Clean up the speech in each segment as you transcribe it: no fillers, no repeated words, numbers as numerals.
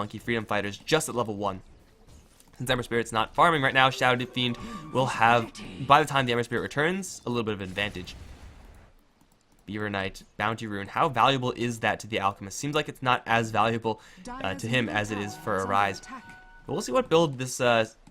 Monkey Freedom Fighters just at level 1. Since Ember Spirit's not farming right now, Shadow Fiend will have, by the time the Ember Spirit returns, a little bit of an advantage. Beaver Knight, Bounty Rune, how valuable is that to the Alchemist? Seems like it's not as valuable to him as it is for Arise. But we'll see what build this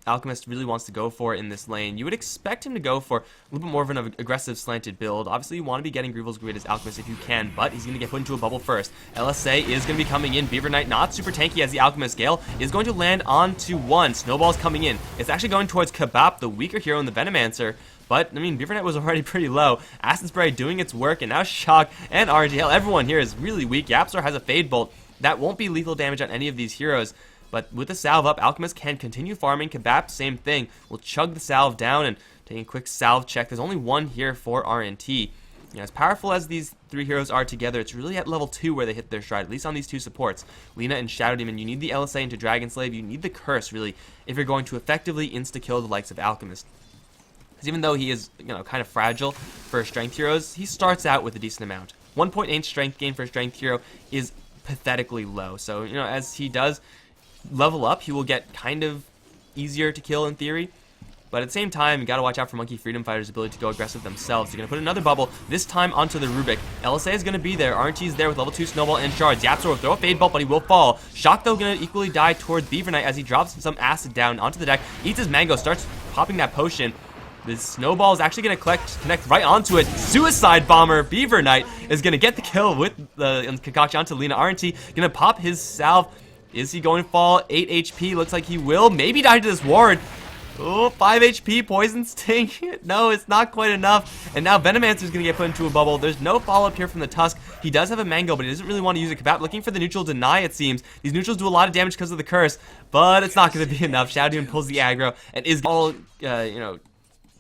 Alchemist really wants to go for in this lane. You would expect him to go for a little bit more of an aggressive slanted build. Obviously, you want to be getting Greevil's Greed as Alchemist if you can, but he's going to get put into a bubble first. LSA is going to be coming in. Beaver Knight not super tanky as the Alchemist Gale is going to land onto one. Snowball's coming in. It's actually going towards Kabap, the weaker hero in the Venomancer. But, I mean, Beaver Knight was already pretty low. Acid Spray doing its work, and now Shock and RGL. Everyone here is really weak. Yapsor has a Fade Bolt. That won't be lethal damage on any of these heroes. But with the salve up, Alchemist can continue farming. Kabap, same thing. We'll chug the salve down and take a quick salve check. There's only one here for RNT. You know, as powerful as these three heroes are together, it's really at level 2 where they hit their stride, at least on these two supports. Lina and Shadow Demon, you need the LSA into Dragon Slave. You need the Curse, really, if you're going to effectively insta-kill the likes of Alchemist. Because even though he is, you know, kind of fragile for strength heroes, he starts out with a decent amount. 1.8 strength gain for a strength hero is pathetically low. So, you know, as he does level up, he will get kind of easier to kill in theory. But at the same time, you gotta watch out for Monkey Freedom Fighters' ability to go aggressive themselves. They're gonna put another bubble, this time onto the Rubik. LSA is gonna be there. RNT is there with level 2 Snowball and Shards. Yapsor will throw a Fade Bolt, but he will fall. Shock, though, gonna equally die towards Beaver Knight as he drops some acid down onto the deck. Eats his mango, starts popping that potion. This Snowball is actually going to connect right onto it. Suicide Bomber. Beaver Knight is going to get the kill with the concoction onto Lina. RNT going to pop his salve. Is he going to fall? 8 HP. Looks like he will. Maybe die to this ward. Oh, 5 HP. Poison Sting. No, it's not quite enough. And now Venomancer is going to get put into a bubble. There's no follow-up here from the Tusk. He does have a Mango, but he doesn't really want to use it. Kabap looking for the neutral deny, it seems. These neutrals do a lot of damage because of the curse, but it's not going to be enough. Shadow Demon pulls the aggro and is all, you know,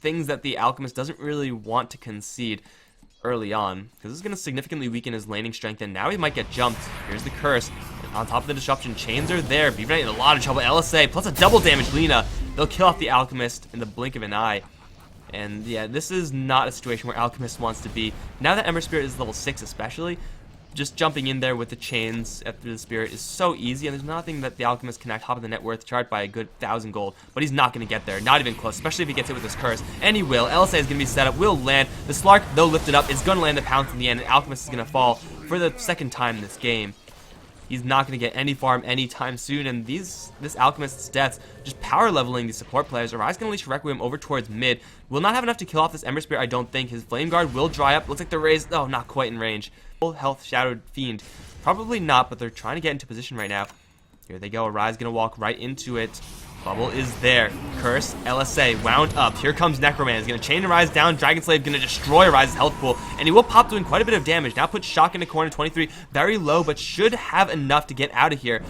things that the Alchemist doesn't really want to concede early on, because this is going to significantly weaken his laning strength, and now he might get jumped. Here's the curse. And on top of the disruption, chains are there. Beaver Knight in a lot of trouble. LSA plus a double damage Lina. They'll kill off the Alchemist in the blink of an eye. And yeah, this is not a situation where Alchemist wants to be. Now that Ember Spirit is level 6 especially, just jumping in there with the chains after the Spirit is so easy, and there's nothing that the Alchemist can top of the net worth chart by a good 1,000 gold. But he's not going to get there, not even close, especially if he gets hit with this curse. And he will. LSA is going to be set up, will land. The Slark, though lifted up, is going to land the pounce in the end, and Alchemist is going to fall for the second time in this game. He's not going to get any farm anytime soon, and this Alchemist's deaths just power leveling these support players. Arise going to leash Requiem over towards mid. Will not have enough to kill off this Ember Spirit, I don't think. His Flame Guard will dry up. Looks like the raise, oh, not quite in range. Full health Shadowed Fiend. Probably not, but they're trying to get into position right now. Here they go. Arise going to walk right into it. Bubble is there. Curse, LSA, wound up. Here comes Necroman. He's going to chain Arise down. Dragon Slave going to destroy Arise's health pool. And he will pop, doing quite a bit of damage. Now put Shock in the corner, 23. Very low, but should have enough to get out of here.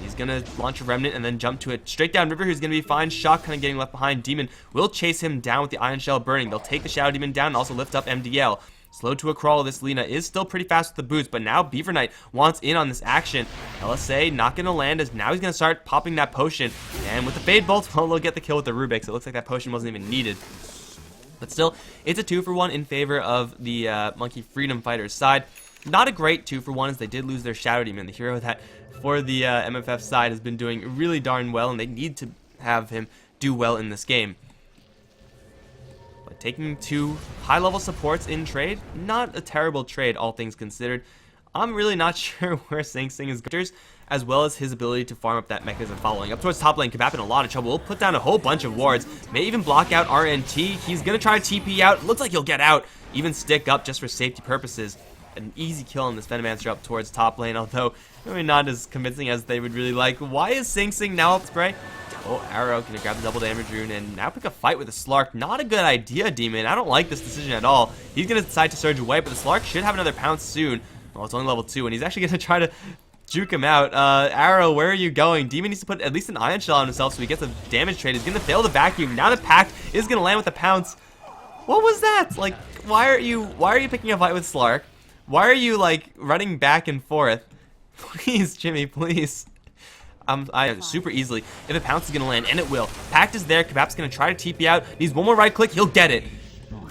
He's going to launch a Remnant and then jump to it. Straight down River, who's going to be fine. Shock kind of getting left behind. Demon will chase him down with the Iron Shell burning. They'll take the Shadow Demon down and also lift up MDL. Slow to a crawl, this Lina is still pretty fast with the boots, but now Beaver Knight wants in on this action. LSA not going to land, as now he's going to start popping that potion. And with the Fade Bolt, well, they'll get the kill with the Rubik, so it looks like that potion wasn't even needed. But still, it's a 2-for-1 in favor of the Monkey Freedom Fighters side. Not a great 2-for-1, as they did lose their Shadow Demon, the hero that for the MFF side has been doing really darn well, and they need to have him do well in this game. Taking 2 high-level supports in trade, not a terrible trade, all things considered. I'm really not sure where Sing Sing is going, as well as his ability to farm up that mechanism following. Up towards top lane, Kabap in a lot of trouble. We'll put down a whole bunch of wards, may even block out RNT. He's going to try to TP out. Looks like he'll get out, even stick up just for safety purposes. An easy kill on this Venomancer up towards top lane, although maybe not as convincing as they would really like. Why is Sing Sing now up spray? Oh, Arrow can grab the double damage rune and now pick a fight with a Slark. Not a good idea, Demon. I don't like this decision at all. He's going to decide to surge away, but the Slark should have another pounce soon. Well, it's only level 2, and he's actually going to try to juke him out. Arrow, where are you going? Demon needs to put at least an Iron Shell on himself so he gets a damage trade. He's going to fail the vacuum. Now the Pact is going to land with the pounce. What was that? Like, why are you picking a fight with Slark? Why are you, like, running back and forth? Please, Jimmy, please. I super easily. If a pounce is going to land, and it will. Pact is there. Kabap's going to try to TP out. Needs one more right click. He'll get it.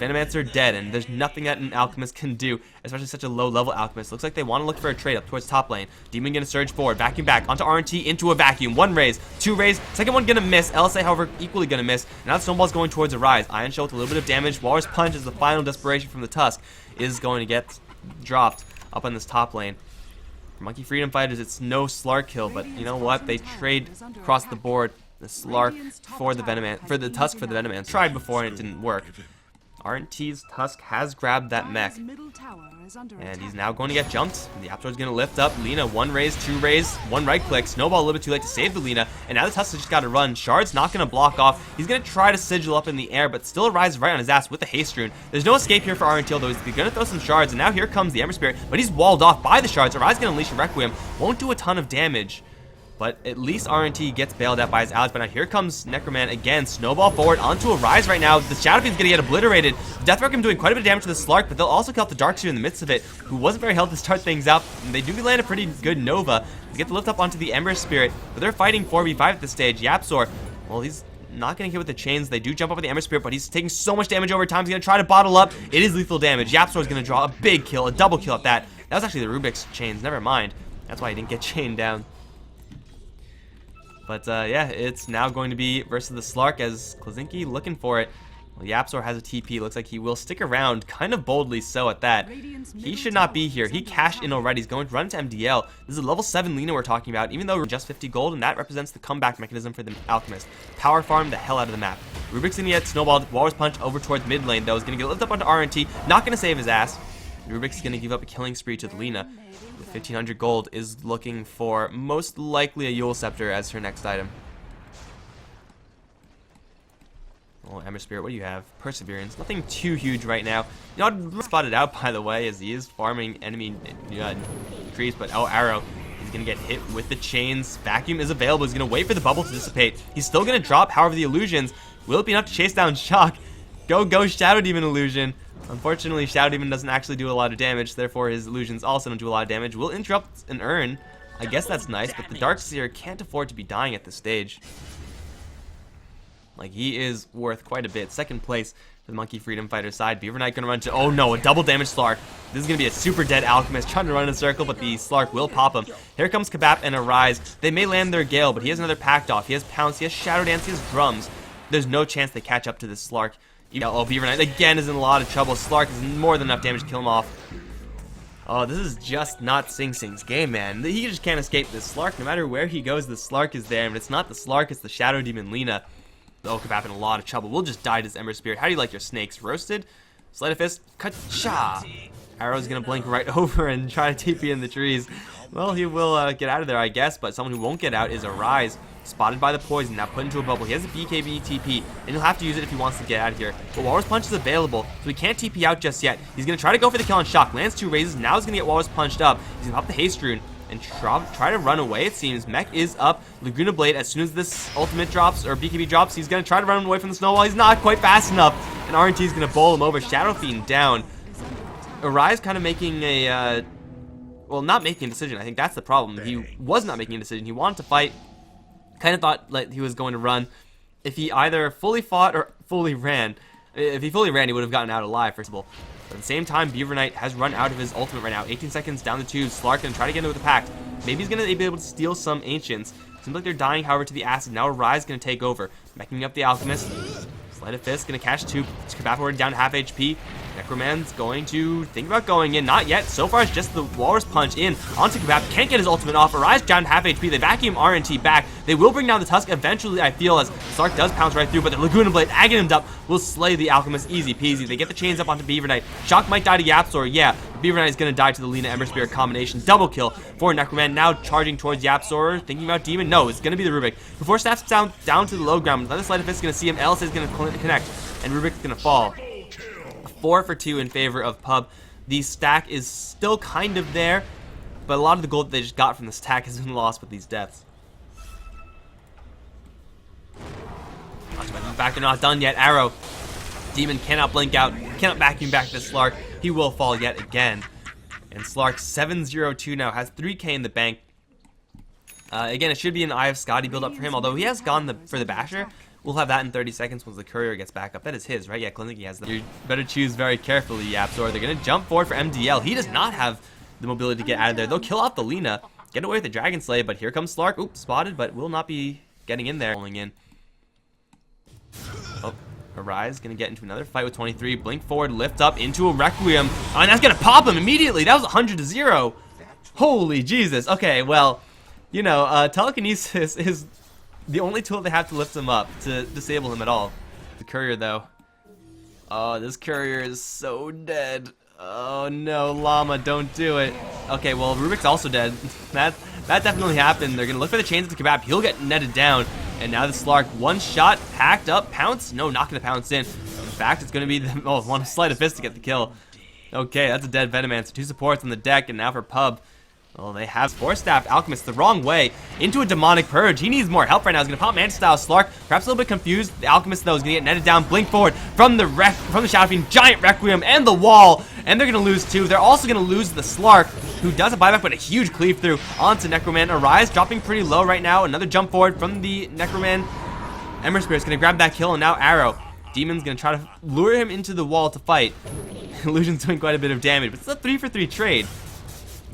Venomancer are dead, and there's nothing that an Alchemist can do, especially such a low-level Alchemist. Looks like they want to look for a trade up towards top lane. Demon gonna surge forward, vacuum back onto RNT into a vacuum. One raise, two raise, second one gonna miss. LSA, however, equally gonna miss. Now the Snowball's going towards a rise. Iron Shell with a little bit of damage. Walrus Punch is the final desperation from the Tusk, is going to get dropped up on this top lane. For Monkey Freedom Fighters, it's no Slark kill, but you know what? They trade across the board. The Slark for the Tusk for the Venoman. Tried before and it didn't work. RNT's Tusk has grabbed that mech, and he's now going to get jumped. The Aptor's going to lift up. Lina, one raise, two raise, one right click. Snowball a little bit too late to save the Lina, and now the Tusk has just got to run. Shard's not going to block off. He's going to try to sigil up in the air, but still arrives right on his ass with the haste rune. There's no escape here for RNT, although he's going to throw some shards, and now here comes the Ember Spirit, but he's walled off by the shards. Arise going to unleash a Requiem. Won't do a ton of damage, but at least RNT gets bailed out by his allies. But now here comes Necroman again. Snowball forward onto a rise right now. The Shadow Fiend's going to get obliterated. Death Requiem doing quite a bit of damage to the Slark, but they'll also kill the Darkseer in the midst of it, who wasn't very healthy to start things out. And they do land a pretty good Nova. They get to lift up onto the Ember Spirit, but they're fighting 4v5 at this stage. Yapzor, well, he's not getting hit with the chains. They do jump up with the Ember Spirit, but he's taking so much damage over time. He's going to try to bottle up. It is lethal damage. Yapzor is going to draw a big kill, a double kill at that. That was actually the Rubik's chains. Never mind. That's why he didn't get chained down. But yeah, it's now going to be versus the Slark as Klazinki looking for it. Well, Yapzor has a TP. Looks like he will stick around, kind of boldly so at that. He should not be here. He cashed in already. He's going to run to MDL. This is a level 7 Lina we're talking about, even though we're just 50 gold, and that represents the comeback mechanism for the Alchemist. Power farm the hell out of the map. Rubik's going to get snowballed. Walrus Punch over towards mid lane, though. He's going to get lifted up onto RNT. Not going to save his ass. Rubik's going to give up a killing spree to the Lina. With 1500 gold, is looking for most likely a Yule Scepter as her next item. Oh, Ember Spirit, what do you have? Perseverance. Nothing too huge right now. You know, I'm spotted out, by the way, as he is farming enemy trees, but oh, Arrow. He's going to get hit with the chains. Vacuum is available. He's going to wait for the bubble to dissipate. He's still going to drop, however, the illusions. Will it be enough to chase down Shock? Go, Shadow Demon illusion. Unfortunately, Shadow Demon doesn't actually do a lot of damage, therefore his illusions also don't do a lot of damage. Will interrupt an urn. I guess that's nice, but the Darkseer can't afford to be dying at this stage. Like, he is worth quite a bit. Second place for the Monkey Freedom Fighter side. Beaver Knight gonna run to, oh no, a double damage Slark. This is gonna be a super dead Alchemist trying to run in a circle, but the Slark will pop him. Here comes Kabap and Arise. They may land their Gale, but he has another Packed Off. He has Pounce, he has Shadow Dance, he has Drums. There's no chance they catch up to this Slark. Oh, Beaver Knight again is in a lot of trouble. Slark is more than enough damage to kill him off. Oh, this is just not Sing Sing's game, man. He just can't escape this Slark. No matter where he goes, the Slark is there. And it's not the Slark, it's the Shadow Demon Lina. Oh, Kabap in a lot of trouble. We'll just die to this Ember Spirit. How do you like your snakes? Roasted? Sleight of Fist? Ka-cha! Arrow's gonna blink right over and try to TP in the trees. Well, he will get out of there, I guess, but someone who won't get out is Arise. Spotted by the poison, now put into a bubble. He has a BKB TP, and he'll have to use it if he wants to get out of here. But Walrus Punch is available, so he can't TP out just yet. He's going to try to go for the kill on Shock. Lands 2 raises, now he's going to get Walrus Punched up. He's going to pop the Haste Rune and try to run away, it seems. Mech is up. Laguna Blade, as soon as this ultimate drops, or BKB drops, he's going to try to run away from the Snowball. He's not quite fast enough, and RNT is going to bowl him over. Shadow Fiend down. Arise kind of making a... well, not making a decision. I think that's the problem. He was not making a decision. He wanted to fight. Kind of thought like he was going to run. If he either fully fought or fully ran. If he fully ran, he would have gotten out alive, first of all. But at the same time, Beaver Knight has run out of his ultimate right now. 18 seconds down the tube. Slark gonna try to get into with the Pact. Maybe he's gonna be able to steal some Ancients. Seems like they're dying, however, to the Acid. Now Arise gonna take over. Making up the Alchemist. Sleight of Fist gonna catch 2. Kabap already down to half HP. Necroman's going to think about going in. Not yet. So far, it's just the Walrus Punch in onto Kabap. Can't get his ultimate off. Arise down to half HP. They vacuum RNT back. They will bring down the Tusk eventually, I feel, as Slark does pounce right through, but the Laguna Blade, agging him up, will slay the Alchemist easy peasy. They get the chains up onto Beaver Knight. Shock might die to Yapzor, yeah. Beaver Knight is going to die to the Lina Ember Spirit combination. Double kill for Necroman. Now charging towards Yapzor. Thinking about Demon. No, it's going to be the Rubik. Before snaps down to the low ground, another Sleight of Fist is going to see him. LS is going to connect, and Rubik's going to fall. 4 for 2 in favor of Pub. The stack is still kind of there, but a lot of the gold that they just got from the stack has been lost with these deaths. In fact, they're not done yet. Arrow. Demon cannot blink out, cannot vacuum back to Slark. He will fall yet again. And Slark 702 now, has 3k in the bank. Again, it should be an Eye of Scotty build up for him, although he has gone for the Basher, We'll have that in 30 seconds once the courier gets back up. That is his, right? Yeah, Klinicki has that. You better choose very carefully, Yapzor. They're going to jump forward for MDL. He does not have the mobility to get out of there. They'll kill off the Lina, get away with the Dragon Slay, but here comes Slark. Oops, spotted, but will not be getting in there. Rolling in. Oh, Arise going to get into another fight with 23. Blink forward, lift up into a Requiem. Oh, and that's going to pop him immediately. That was 100-0. Holy Jesus. Okay, well, you know, telekinesis is the only tool they have to lift him up, to disable him at all. The courier, though. Oh, this courier is so dead. Oh no, Llama, don't do it. Okay, well, Rubik's also dead. That definitely happened. They're gonna look for the chains of the Kebab. He'll get netted down. And now the Slark, one shot, hacked up, pounce. No, not gonna pounce in. In fact, it's gonna be the one sleight of fist to get the kill. Okay, that's a dead Venomancer. 2 supports on the deck, and now for Pub. Well, they have Force-Staffed Alchemist the wrong way into a Demonic Purge. He needs more help right now. He's going to pop Mantis-style Slark. Perhaps a little bit confused. The Alchemist, though, is going to get netted down. Blink forward from the Shadow Fiend. Giant Requiem and the wall. And they're going to lose 2. They're also going to lose the Slark, who does a buyback, but a huge cleave through onto Necroman. Arise dropping pretty low right now. Another jump forward from the Necroman. Ember Spirit's going to grab that kill, and now Arrow. Demon's going to try to lure him into the wall to fight. Illusion's doing quite a bit of damage, but it's a 3-for-3 trade.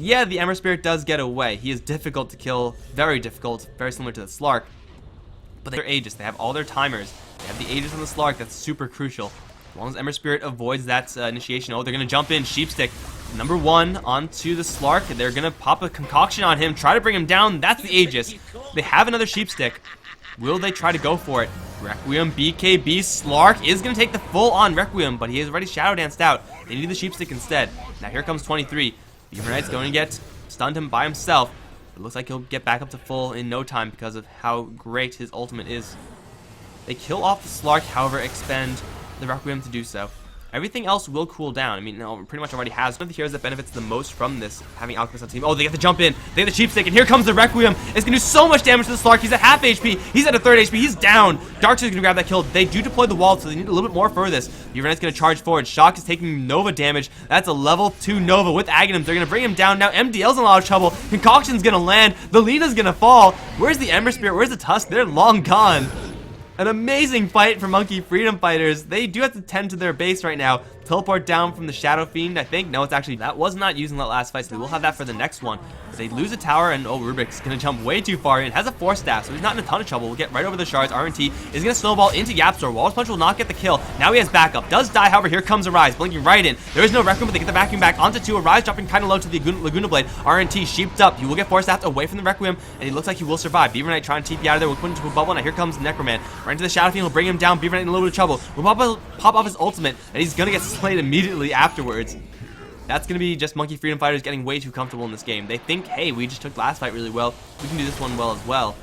Yeah, the Ember Spirit does get away. He is difficult to kill, very difficult, very similar to the Slark. But they're Aegis. They have all their timers. They have the Aegis on the Slark. That's super crucial. As long as Ember Spirit avoids that initiation. Oh, they're going to jump in. Sheepstick, number 1 onto the Slark. They're going to pop a concoction on him, try to bring him down. That's the Aegis. They have another Sheepstick. Will they try to go for it? Requiem, BKB, Slark is going to take the full-on Requiem, but he has already Shadow Danced out. They need the Sheepstick instead. Now here comes 23. Beaver Knight's going to get stunned him by himself. It looks like he'll get back up to full in no time because of how great his ultimate is. They kill off the Slark, however, expend the Requiem to do so. Everything else will cool down. I mean, no, pretty much already has. One of the heroes that benefits the most from this, having Alchemist on the team. Oh, they get to jump in. They have the Sheepstick, and here comes the Requiem. It's going to do so much damage to the Slark. He's at half HP. He's at a third HP. He's down. Darkseid's going to grab that kill. They do deploy the wall, so they need a little bit more for this. Beaver Knight's going to charge forward. Shock is taking Nova damage. That's a level 2 Nova with Aghanim's. They're going to bring him down. Now MDL's in a lot of trouble. Concoction's going to land. The Lina's going to fall. Where's the Ember Spirit? Where's the Tusk? They're long gone. An amazing fight for Monkey Freedom Fighters. They do have to tend to their base right now. Teleport down from the Shadow Fiend, I think. No, it's actually, that was not using that last fight, so they will have that for the next one. But they lose a tower, and oh, Rubik's going to jump way too far in. Has a Force Staff, so he's not in a ton of trouble. We'll get right over the shards. RNT is going to snowball into Yapzor. Walrus Punch will not get the kill. Now he has backup. Does die, however, here comes Arise, blinking right in. There is no Requiem, but they get the vacuum back onto 2. Arise dropping kind of low to the Laguna Blade. RNT sheeped up. He will get Force Staff away from the Requiem, and he looks like he will survive. Beaver Knight trying to TP out of there. We'll put into a bubble. Now here comes Necroman. Right into the Shadow Fiend. Will bring him down. Beaver Knight in a little bit of trouble. We'll pop off his ultimate, and he's going to get slayed immediately afterwards. That's going to be just Monkey Freedom Fighters getting way too comfortable in this game. They think, hey, we just took last fight really well. We can do this one well as well.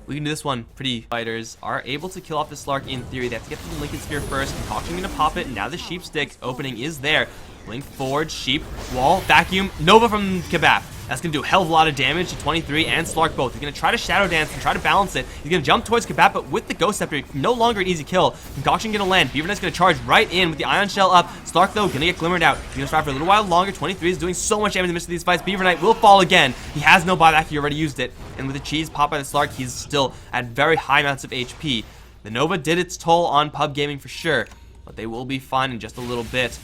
We can do this one pretty. Fighters are able to kill off the Slark in theory. They have to get to the Lincoln Sphere first. Concoction going to pop it, and now the Sheepstick opening is there. Blink forward, Sheep, wall, vacuum, Nova from Kebab. That's going to do a hell of a lot of damage to 23 and Slark both. He's going to try to Shadow Dance and try to balance it. He's going to jump towards Kebab, but with the Ghost Scepter, no longer an easy kill. Concoction going to land. Beaver Knight's going to charge right in with the Ion Shell up. Slark, though, going to get glimmered out. He's going to try for a little while longer. 23 is doing so much damage in the midst of these fights. Beaver Knight will fall again. He has no buyback. He already used it. And with the cheese pop by the Slark, he's still at very high amounts of HP. The Nova did its toll on Pub Gaming for sure, but they will be fine in just a little bit.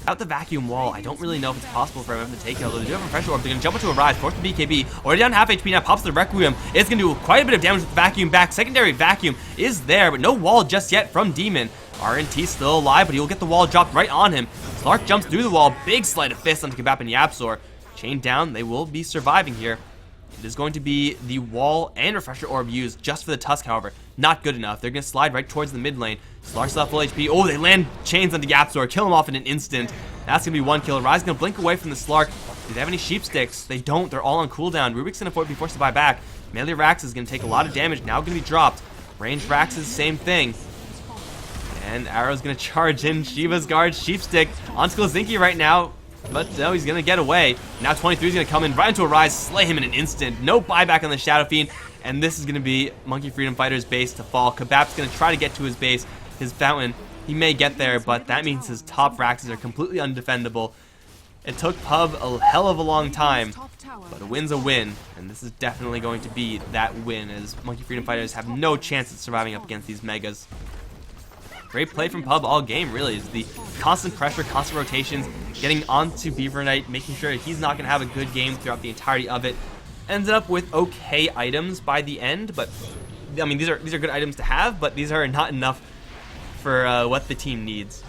Without the vacuum wall, I don't really know if it's possible for him to take it, although they do have a Refresher Orb. They're going to jump into a Rise, force the BKB, already down half HP now, pops the Requiem. It's going to do quite a bit of damage with the vacuum back. Secondary vacuum is there, but no wall just yet from Demon. RNT still alive, but he will get the wall dropped right on him. Slark jumps through the wall, big sleight of fist onto Kebab and Yapzor. Chained down, they will be surviving here. It is going to be the wall and Refresher Orb used just for the Tusk, however. Not good enough. They're going to slide right towards the mid lane. Slark's still full HP. Oh, they land chains onto Yapzor. Kill him off in an instant. That's going to be one kill. Rise going to blink away from the Slark. Do they have any Sheepsticks? They don't. They're all on cooldown. Rubik's going to be forced to buy back. Melee Rax is going to take a lot of damage. Now going to be dropped. Range Rax is the same thing. And Arrow's going to charge in Shiva's Guard Sheepstick onto Klazinki right now. But no, he's going to get away. Now 23 is going to come in right into a Rise, slay him in an instant. No buyback on the Shadow Fiend. And this is going to be Monkey Freedom Fighters' base to fall. Kebab's going to try to get to his base, his fountain. He may get there, but that means his top Raxes are completely undefendable. It took Pub a hell of a long time, but a win's a win, and this is definitely going to be that win, as Monkey Freedom Fighters have no chance at surviving up against these Megas. Great play from Pub all game, really, is the constant pressure, constant rotations, getting onto Beaver Knight, making sure he's not going to have a good game throughout the entirety of it. Ended up with okay items by the end, but I mean, these are good items to have, but these are not enough for what the team needs.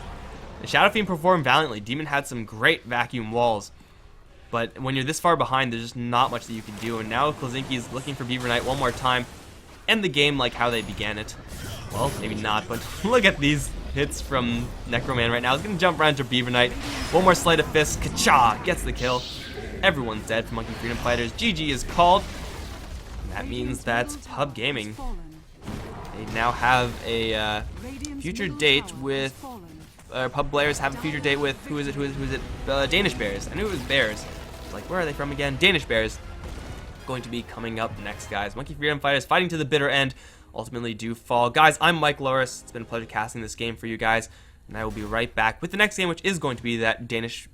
The Shadow Fiend performed valiantly. Demon had some great vacuum walls, but when you're this far behind, there's just not much that you can do. And now Klozinski is looking for Beaver Knight one more time. End the game like how they began it. Well, maybe not, but look at these hits from Necroman right now. He's going to jump around to Beaver Knight. One more sleight of fist. Ka-cha! Gets the kill. Everyone's dead for Monkey Freedom Fighters. GG is called. And that means that Pub Gaming, they now have a future date with... Pub players have a future date with, who is it? Danish Bears. I knew it was Bears. Like, where are they from again? Danish Bears. Going to be coming up next, guys. Monkey Freedom Fighters fighting to the bitter end. Ultimately do fall. Guys, I'm Mike Loris. It's been a pleasure casting this game for you guys. And I will be right back with the next game, which is going to be that Danish